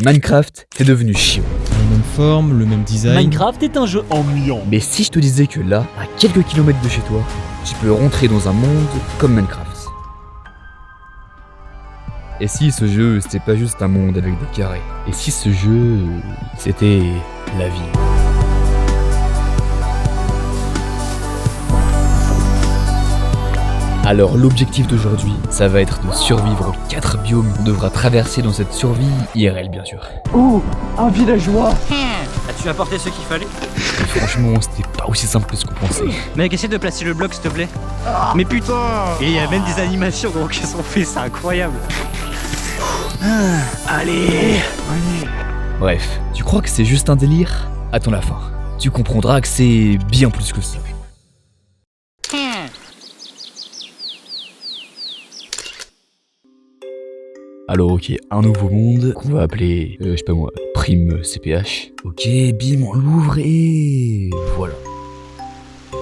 Minecraft, c'est devenu chiant. La même forme, le même design. Minecraft est un jeu ennuyant. Mais si je te disais que là, à quelques kilomètres de chez toi, tu peux rentrer dans un monde comme Minecraft. Et si ce jeu, c'était pas juste un monde avec des carrés? Et si ce jeu, c'était la vie? Alors l'objectif d'aujourd'hui, ça va être de survivre aux 4 biomes qu'on devra traverser dans cette survie IRL bien sûr. Oh, un villageois. As-tu apporté ce qu'il fallait? Franchement, c'était pas aussi simple que ce qu'on pensait. Mec, essaie de placer le bloc s'il te plaît. Mais putain! Et il y a même des animations donc qui sont faites, c'est incroyable. Allez! Bref, tu crois que c'est juste un délire? Attends la fin. Tu comprendras que c'est bien plus que ça. Alors ok, un nouveau monde qu'on va appeler, je sais pas moi, Prime CPH. Ok, bim, on l'ouvre et voilà.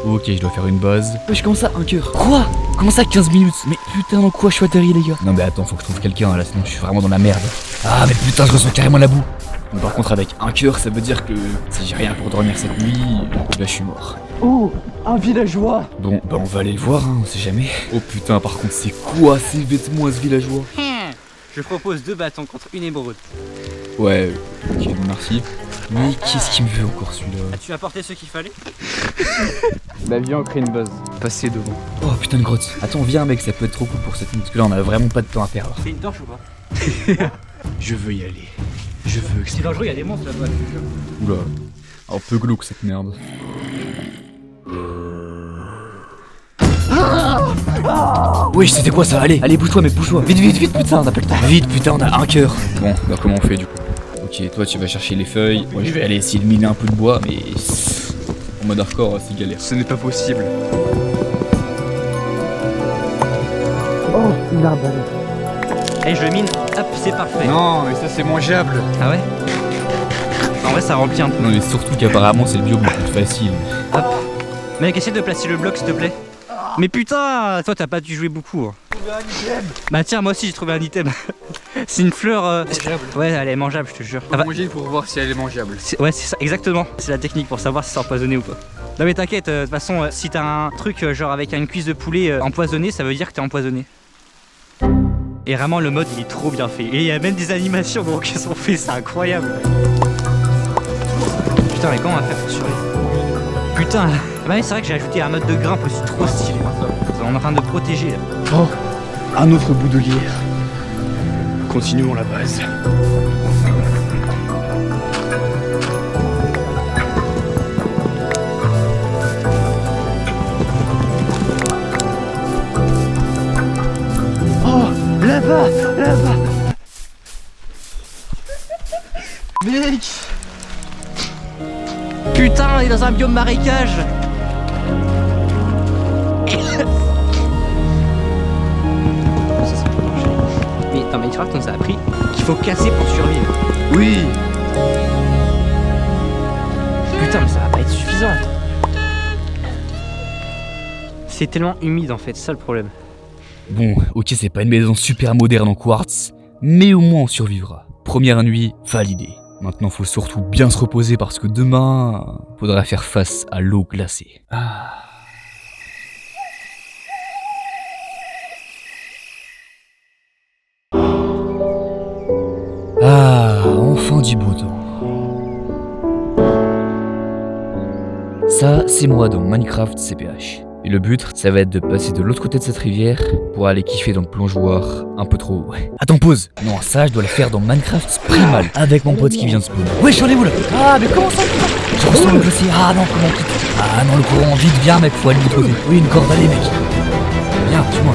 Ok, je dois faire une base. Wesh, comment ça, un cœur? Quoi? Comment ça, 15 minutes? Mais putain, dans quoi je suis atterri, les gars? Non mais attends, faut que je trouve quelqu'un là, sinon je suis vraiment dans la merde. Ah mais putain, je ressens carrément la boue. Bon, par contre, avec un cœur, ça veut dire que si j'ai rien pour dormir cette nuit, bah je suis mort. Oh, un villageois. Bon, bah on va aller le voir, hein, on sait jamais. Oh putain, par contre, c'est quoi ces vêtements à ce villageois? Je propose 2 bâtons contre une émeraude. Ouais, ok, merci. Mais qu'est-ce qu'il me veut encore celui-là? As-tu apporté ce qu'il fallait? Bah viens, on crée une base. Passer devant. Oh putain de grotte. Attends, viens mec, ça peut être trop cool pour cette nuit. Parce que là, on a vraiment pas de temps à perdre. C'est une torche ou pas? Je veux y aller. Je veux que C'est dangereux, il y a des monstres là-bas, je te jure. Oula, un peu glauque cette merde. Oui, c'était quoi ça? Allez, bouge-toi mec, bouge-toi. Vite, putain, on a pas le temps. Vite, putain, on a un cœur. Bon, bah comment on fait du coup? Ok, toi tu vas chercher les feuilles. Moi je vais aller essayer de miner un peu de bois, mais en mode hardcore, c'est galère. Ce n'est pas possible. Oh, une arbalète. Allez, je le mine, hop, c'est parfait. Non, mais ça c'est mangeable. Ah ouais? En vrai, ça remplit un peu. Non mais surtout qu'apparemment c'est le biome le plus facile. Hop. Mec, essaie de placer le bloc s'il te plaît. Mais putain, toi t'as pas dû jouer beaucoup. Hein. Bah tiens, moi aussi j'ai trouvé un item. C'est une fleur. Mangeable. Ouais, elle est mangeable, je te jure. On va manger pour voir si elle est mangeable. Ouais, c'est ça, exactement. C'est la technique pour savoir si c'est empoisonné ou pas. Non mais t'inquiète, de toute façon, si t'as un truc genre avec une cuisse de poulet empoisonnée, ça veut dire que t'es empoisonné. Et vraiment, le mode il est trop bien fait. Et il y a même des animations donc qui sont faites, c'est incroyable. Putain, mais comment on va faire pour survivre? Putain, ah bah oui, c'est vrai que j'ai ajouté un mode de grimpe aussi trop stylé. On est en train de protéger là. Oh, un autre bout de lierre. Continuons la base. Oh, là-bas. Mec. Putain, on est dans un biome marécage. Mais dans Minecraft, on s'est appris qu'il faut casser pour survivre. Oui. Putain, mais ça va pas être suffisant. C'est tellement humide en fait, c'est ça le problème. Bon, ok, c'est pas une maison super moderne en quartz, mais au moins on survivra. Première nuit, validée. Maintenant, faut surtout bien se reposer parce que demain, faudra faire face à l'eau glacée. Enfin du beau temps. Ça, c'est moi dans Minecraft CPH. Et le but, ça va être de passer de l'autre côté de cette rivière pour aller kiffer dans le plongeoir un peu trop haut. Attends, pause. Non, ça, je dois le faire dans Minecraft Primal avec mon pote qui vient de spawn. Ouais, j'en ai où là? Ah, mais comment ça? Je ressens le glacier. Ah non, comment on quitte? Ah non, le courant, vite, viens mec, faut aller de l'autre côté. Oui, une corde, allez mec. Viens, suis-moi.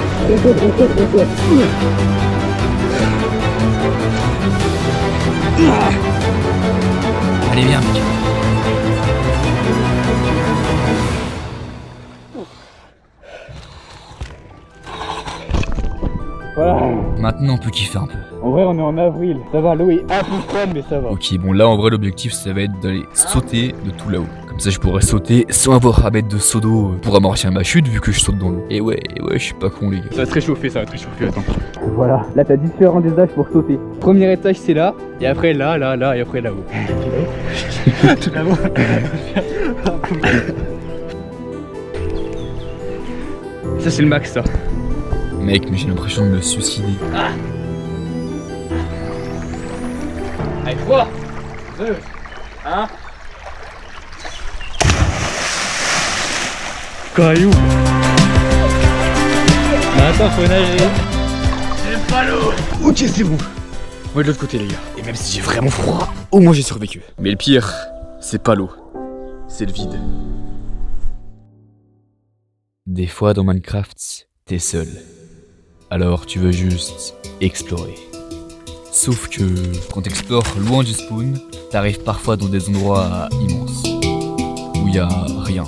Allez, viens mec. Maintenant on peut kiffer un peu. En vrai, on est en avril. Ça va, l'eau est un peu froide, mais ça va. Ok, bon là en vrai l'objectif ça va être d'aller sauter de tout là-haut. Comme ça je pourrais sauter sans avoir à mettre de seau d'eau pour amortir ma chute vu que je saute dans l'eau. Et ouais, je suis pas con les gars. Ça va te réchauffer, attends. Voilà, là t'as différents étages pour sauter. Premier étage, c'est là, et après là, et après là-haut. Tout là-haut. Ça, c'est le max, ça. Mec, mais j'ai l'impression de me suicider. Allez, 3, 2, 1. Caillou. Attends, faut nager. J'aime pas l'eau. Ok, c'est bon. On va de l'autre côté, les gars. Et même si j'ai vraiment froid, au moins j'ai survécu. Mais le pire, c'est pas l'eau, c'est le vide. Des fois dans Minecraft, t'es seul. Alors tu veux juste explorer. Sauf que quand t'explores loin du spawn, t'arrives parfois dans des endroits immenses. Où y a rien.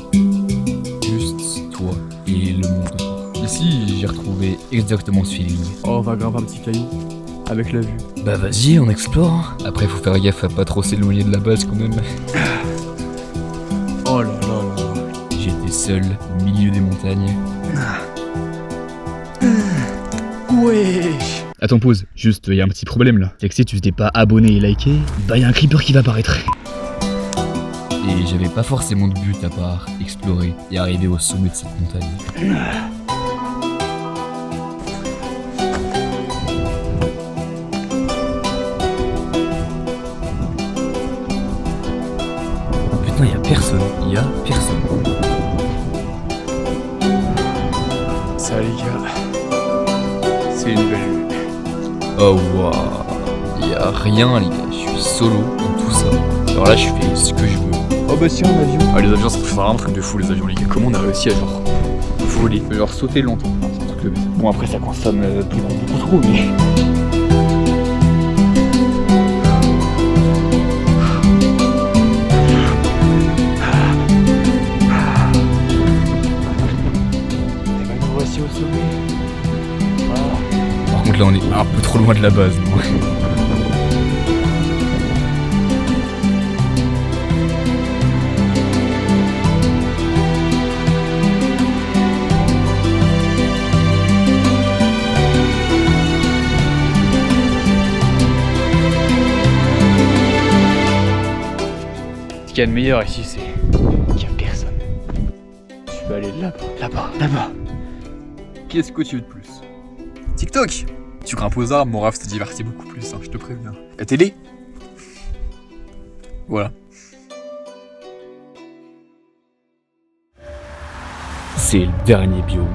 Juste toi et le monde autour. Ici, j'ai retrouvé exactement ce feeling. Oh, on va grimper un petit caillou. Avec la vue. Bah vas-y, on explore. Après faut faire gaffe à pas trop s'éloigner de la base quand même. Oh là là là. J'étais seul au milieu des montagnes. Wesh. Attends, pause. Juste, y a un petit problème là. C'est que si tu t'es pas abonné et liké, bah y a un creeper qui va apparaître. Et j'avais pas forcément de but à part explorer et arriver au sommet de cette montagne. Putain, y a personne. Ça, les gars. C'est une belle vue. Oh waouh. Y a rien les gars, je suis solo dans tout ça. Alors là je fais ce que je veux. Oh bah si, un avion. Ah les avions c'est vraiment un truc de fou les avions les gars. Comment on a réussi à genre voler, genre sauter longtemps. C'est un truc de bête. Bon, après, ça consomme beaucoup trop, mais. Et ben, nous voici au sommet. Voilà. Par contre là on est un peu trop loin de la base. Non Ce qu'il y a de meilleur ici, c'est qu'il n'y a personne. Je vais aller là-bas. Qu'est-ce que tu veux de plus? TikTok! Tu grimpes aux arbres, mon rêve te divertit beaucoup plus, hein, je te préviens. La télé? Voilà. C'est le dernier biome.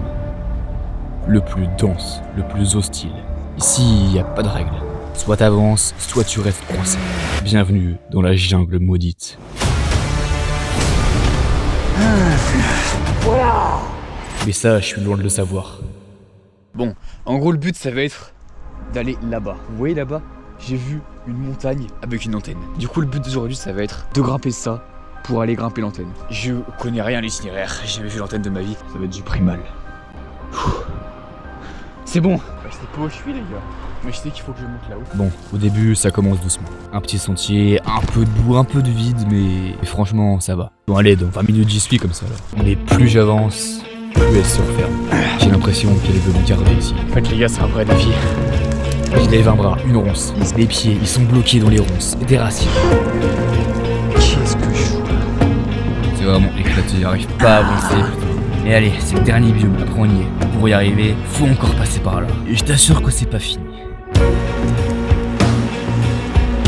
Le plus dense, le plus hostile. Ici, y a pas de règles. Soit t'avances, soit tu restes coincé. Bienvenue dans la jungle maudite. Mais ça, je suis loin de le savoir. Bon, en gros, le but, ça va être d'aller là-bas. Vous voyez là-bas? J'ai vu une montagne avec une antenne. Du coup, le but d'aujourd'hui, ça va être de grimper ça pour aller grimper l'antenne. Je connais rien à l'itinéraire, j'ai jamais vu l'antenne de ma vie. Ça va être du primal. C'est bon. Bah, je sais pas où je suis, les gars. Mais je sais qu'il faut que je monte là-haut. Bon, au début, ça commence doucement. Un petit sentier, un peu de boue, un peu de vide, mais franchement, ça va. Bon, allez, dans 20 minutes, j'y suis comme ça, là. Mais plus j'avance, plus elle se referme. J'ai l'impression qu'elle veut me garder ici. En fait, les gars, c'est un vrai défi. Je lève un bras, une ronce. Les pieds, ils sont bloqués dans les ronces. Des racines. Qu'est-ce que je joue? C'est vraiment éclaté, j'arrive pas à avancer, putain. Mais allez, c'est le dernier biome, après on y est. Pour y arriver, faut encore passer par là. Et je t'assure que c'est pas fini.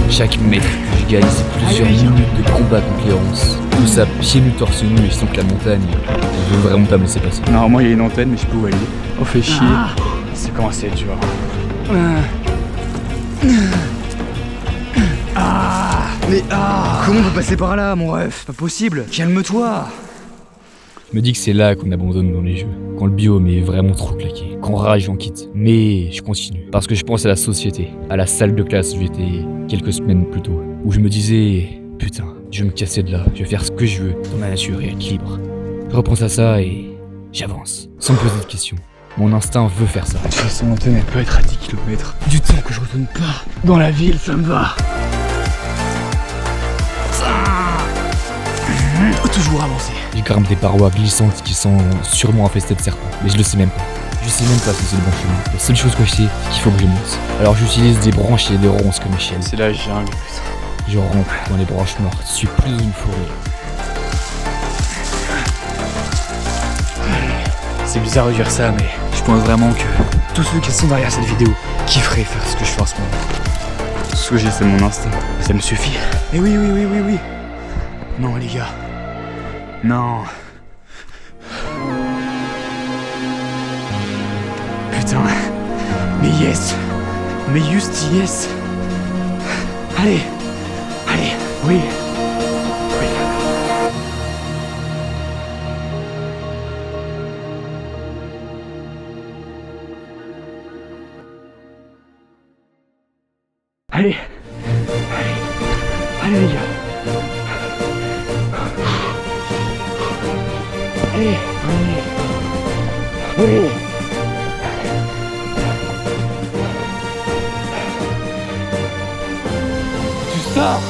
Chaque mètre que je gagne, c'est plusieurs minutes de combat contre les ronces. Tout ça pieds nus, torse nu, et je sens que la montagne, elle veut vraiment pas me laisser passer. Normalement, il y a une antenne, mais je peux où aller. Oh, fait chier. C'est commencé à être dur. Comment on peut passer par là, mon ref? Pas possible. Calme-toi. Je me dis que c'est là qu'on abandonne dans les jeux. Quand le biome est vraiment trop claqué. Quand rage, on quitte. Mais je continue. Parce que je pense à la société. À la salle de classe où j'étais quelques semaines plus tôt. Où je me disais, putain, je vais me casser de là. Je vais faire ce que je veux dans la nature et être libre. Je repense à ça et j'avance. Sans me poser de questions. Mon instinct veut faire ça. De toute façon, l'antenne elle peut être à 10 km. Du temps que je retourne pas dans la ville, ça me va. Toujours avancer. Je grimpe des parois glissantes qui sont sûrement infestées de serpents. Mais je le sais même pas. Je sais même pas si c'est le bon chemin. La seule chose que je sais, c'est qu'il faut que je monte. Alors j'utilise des branches et des ronces comme échelle. C'est la jungle, putain. Je rampe dans les branches mortes, je suis plus dans une forêt. C'est bizarre de dire ça, mais je pense vraiment que tous ceux qui sont derrière cette vidéo kifferaient faire ce que je fais en ce moment. Ce que j'ai, c'est mon instinct. Ça me suffit. Et oui. Non, les gars. Non. Putain. Mais yes. Mais juste yes. Allez. Oui. Allez les gars. Allez. Oui. Tu sors.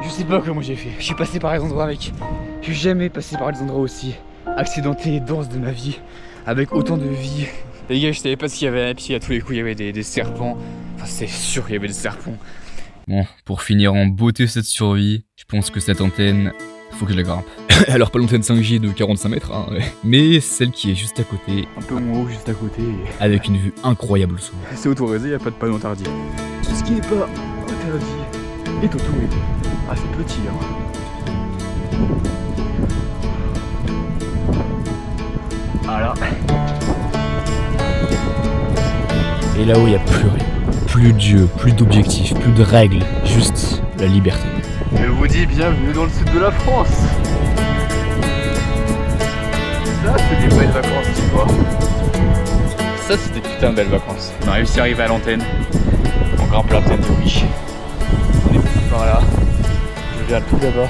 Je sais pas comment j'ai fait. Je suis passé par les endroits mec. Je suis jamais passé par des endroits aussi accidentés et denses de ma vie, avec autant de vie. Les gars, je savais pas ce qu'il y avait, et puis à tous les coups il y avait des serpents. Enfin c'est sûr qu'il y avait des serpents. Bon, pour finir en beauté cette survie, je pense que cette antenne, faut que je la grimpe. Alors pas l'antenne 5G de 45 mètres, hein, mais celle qui est juste à côté, Un peu moins haut juste à côté. avec une vue incroyable au sol. C'est autorisé, y a pas de panneau interdit. Tout ce qui est pas interdit est autorisé. Ah c'est petit hein. Voilà. Et là-haut, il n'y a plus rien. Plus de dieu, plus d'objectifs, plus de règles, juste la liberté. Je vous dis bienvenue dans le sud de la France. Ça c'est des belles vacances, tu vois. Ça c'est des putains de belles vacances. On a réussi à arriver à l'antenne. On grimpe l'antenne de Wish. On est passé par là. Je viens tout là-bas.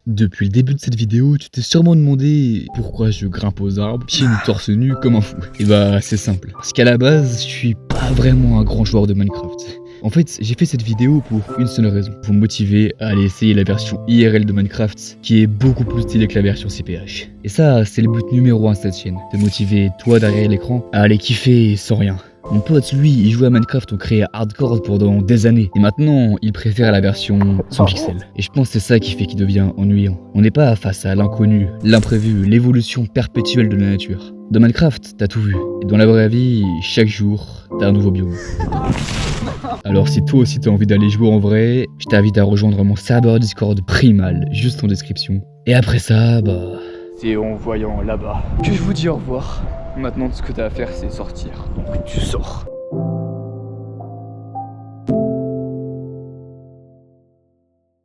Depuis le début de cette vidéo, tu t'es sûrement demandé pourquoi je grimpe aux arbres, pieds nus torse nu comme un fou. Et bah c'est simple, parce qu'à la base, je suis pas vraiment un grand joueur de Minecraft. En fait, j'ai fait cette vidéo pour une seule raison, vous motiver à aller essayer la version IRL de Minecraft, qui est beaucoup plus stylée que la version CPH. Et ça, c'est le but numéro 1 de cette chaîne, de motiver toi derrière l'écran à aller kiffer sans rien. Mon pote, lui, il jouait à Minecraft au créé hardcore pendant des années. Et maintenant, il préfère la version sans pixels. Et je pense que c'est ça qui fait qu'il devient ennuyant. On n'est pas face à l'inconnu, l'imprévu, l'évolution perpétuelle de la nature. Dans Minecraft, t'as tout vu. Et dans la vraie vie, chaque jour, t'as un nouveau biome. Alors si toi aussi t'as envie d'aller jouer en vrai, je t'invite à rejoindre mon serveur Discord Primal, juste en description. Et après ça, bah... C'est en voyant là-bas que je vous dis au revoir. Maintenant, tout ce que t'as à faire, c'est sortir. Donc tu sors.